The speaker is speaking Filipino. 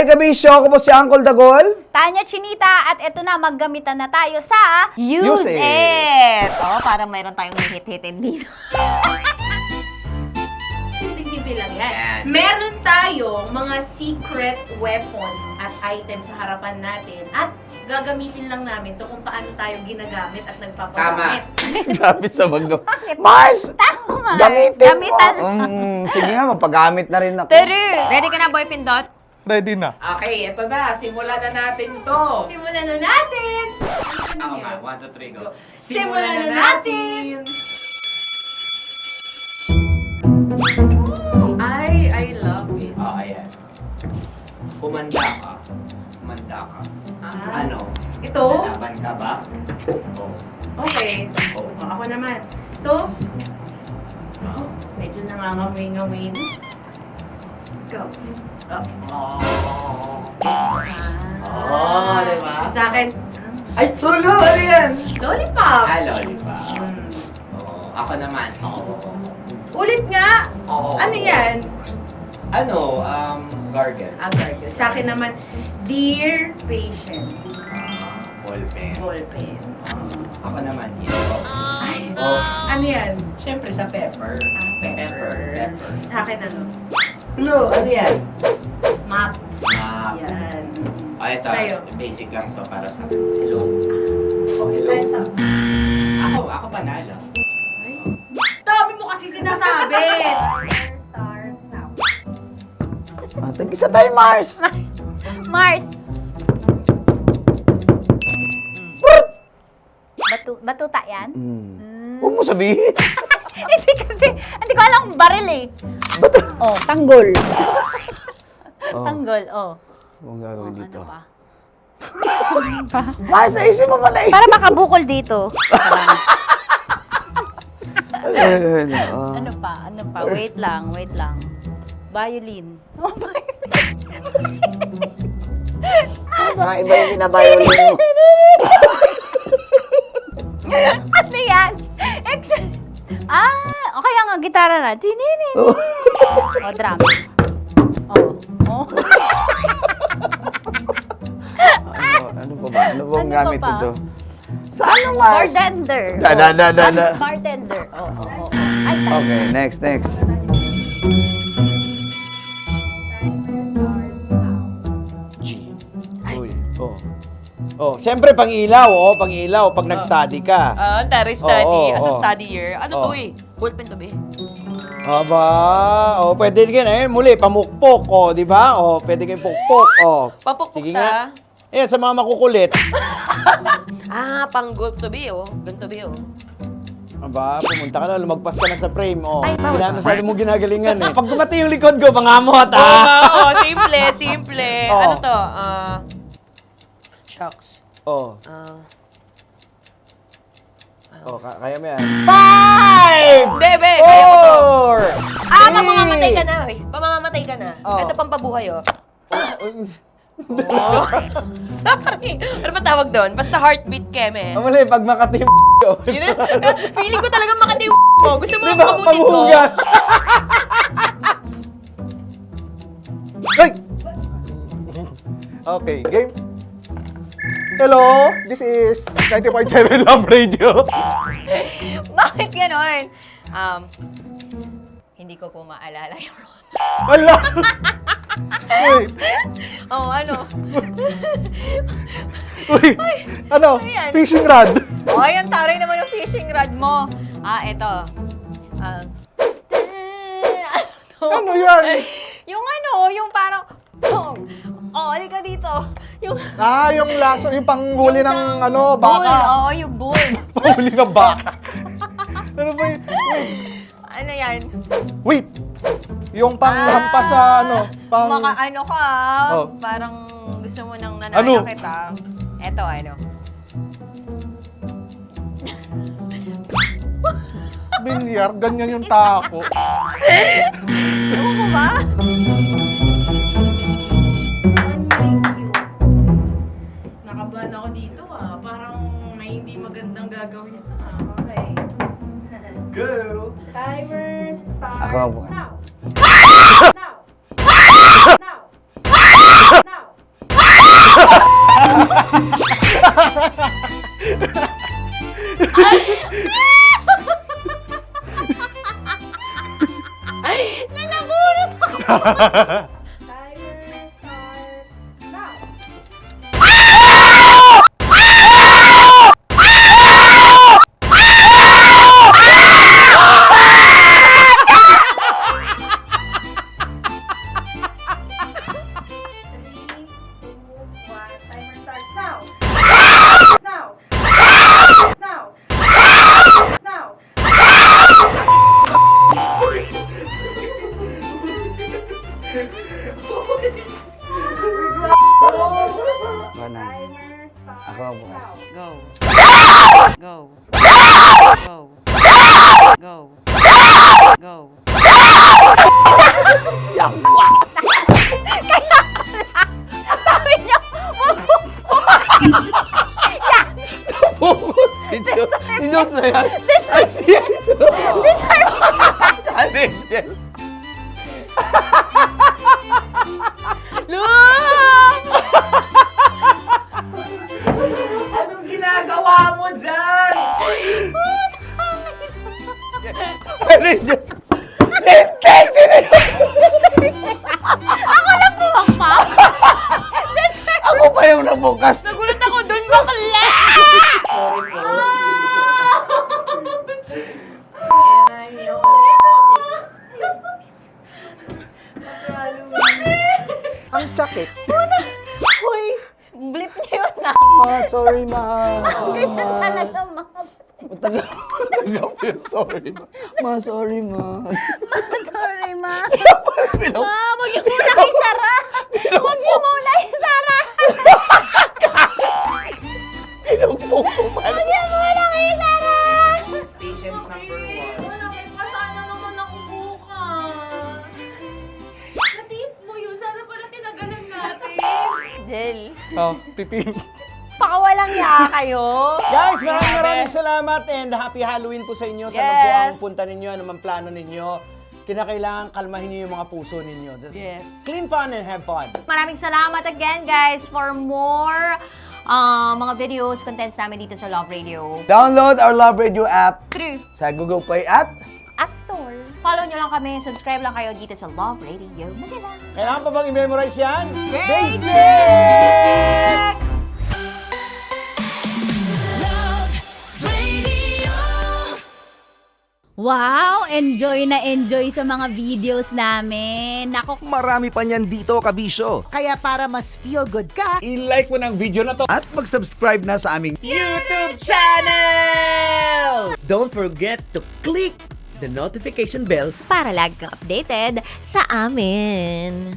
Kabisyo, ako po si Uncle Dagol. Tanya Chinita, at eto na, maggamitan na tayo sa Use it! Oh, parang mayroon tayong hit-hitin dito. Simple lang yan. Meron tayong mga secret weapons at items sa harapan natin at gagamitin lang namin to kung paano tayo ginagamit at nagpapagamit. Grabe sa mag... Mars! Tama. Gamitin mo! Gamitan. Sige nga, mapagamit na rin ako. Pero, Ready ka na, Boy Pindot? Ready na. Okay, ito na. Simulan na natin to. Simulan na natin! Ako nga, 1, 2, 3, go. Simulan na natin! I love it. Oh, ayan. Kumanda ka. Kumanda ka. Ano? Ito? Lalaban ka ba? Oh. Okay. Oh. Ako naman. Ito? Medyo nangangamoy-ngamoy. Go. Oh. Oh, diba? Sa akin, Ay, tulo! Ano yan? lollipop! Ah, lollipop. Mm. Oo. Ako naman. Oo. Ulit nga! Oo. Ano yan? Ano? Gargle. Gargle. Sa akin naman, Dear Patience. Ballpen. Ballpen. Ako naman, yun. Ay, Oh. ano yan? Siyempre sa pepper. Pepper. Pepper. Sa akin ano? No, ano yan? Map. Map. Yan. Ah, ito. Sa'yo. Basic lang to para sa hello. Oh, hello. Time's up. Ako panalo. Ay, dami mo kasi sinasabi! Timer starts now. Tag-isa tayo, Mars! Mars. Batuta yan? Huwag mo sabihin. Hindi kasi, hindi ko alam kung baril eh. Oh, tanggol. Tanggol, oh. Huwag gagawin dito. Ano pa? Mars, naisip mo ba naisip? Para makabukol dito. Ano pa? Ano pa? Wait lang. Violin. Oh, violin. Mga iba yung binabayolin mo. Ano yan? O kaya nga, gitara na. Tininin. O, drums. Oh. Ano pa ba? Ano bang Ano pa gamit ba? ito? Sa ano, Mars? Bartender. Da. Bartender. Oh. Ay, Okay, next. G. Uy. Oh, siyempre pang-ilaw, pag nag-study ka. Tari study. Oo, As a oo. study year. Ano Oo. to eh? Ballpen to be. Aba, pwede din muli pamukpok, di ba? Pwede kayong pukpok, Papukpok Sige sa... nga. Sa mga makukulit. Pang gold to be, Gold to be, Aba, pumunta ka na, lumagpas ka na sa frame, Ay, bawal. Masyado mo ginagalingan eh. Pag gumati yung likod ko, pangamot, Simple. Oo. Ano to? Shucks. Kaya mo yan. 5! Hindi, be. Kaya ko to. 4! Pamamatay ka na, Pamamatay ka na. Oo. Ito pang pabuhay, Sorry. Ano ba tawag doon? Basta heartbeat keme. Mali, pag makati yung ko. Yun na, feeling ko talaga makati yung mo. Gusto mo Diba, kamutin ko? panghugas. Ay! Okay, game. Hello, this is 90.7 Love Radio. Bakit ganon? Hindi ko po maalala yung Wala! Uy, ano? ano? yan? Fishing rod. Ang taray naman yung fishing rod mo. Eto. Ano yan? Yung parang... halika dito. Yung Yung laso, yung panghuli yung ng sa baka. Bull. Yung bull. Panghuli ng baka. Ano ba yun? Ano yan? Wait! Yung panghampas sa pang... Maka-ano ka, Oh. parang gusto mo nang Ano? nananakit Eto, Bilyar, ganyan yung tako. Ano mo ba? Nakabahan ako dito Parang may hindi magandang gagawin Okay. Go! Timer starts Ako. now. Now. Ako ang bukas. Go. Go. Go. Go. Go. Sabi niyo, Si Jones na yan. Ano yun, Jel? Anong ginagawa mo dyan? Ano yun, Jel? Ako pa yung nabukas. Nagulat ako doon, bakla! Sorry po. Ang sakit. Blip niyo yun na. Ma, sorry, ma. Sorry, ma. talaga, ma. Tagal po yun. Sorry, ma. Ma, sorry, ma. Sorry, ma. Pinag- Ma, wag niyo muna isara. Wag niyo muna isara. Pinagpong ko man. Wag niyo muna isara. Patient number 1. Wala, may pasana naman ako bukas. Natiis mo yun. Sana pala tinagalan natin. Jel. Oh, pipi. Pakawalang niya kayo. Guys, maraming salamat and happy Halloween po sa inyo. Sa Yes. po ang punta ninyo, anumang plano ninyo. Kinakailangan kalmahin niyo yung mga puso ninyo. Just clean fun and have fun. Maraming salamat again, guys, for more mga videos, contents namin dito sa Love Radio. Download our Love Radio app True. sa Google Play at App Store. Follow nyo lang kami, subscribe lang kayo dito sa Love Radio Manila. Kailangan pa bang i-memorize yan? Basic! Wow, enjoy na enjoy sa mga videos namin. Nako, Marami pa niyan dito, kabisyo. Kaya para mas feel good ka, I-like mo ng video na to. at mag-subscribe na sa aming YouTube channel! Don't forget to click the notification bell Para lagi kang updated sa amin.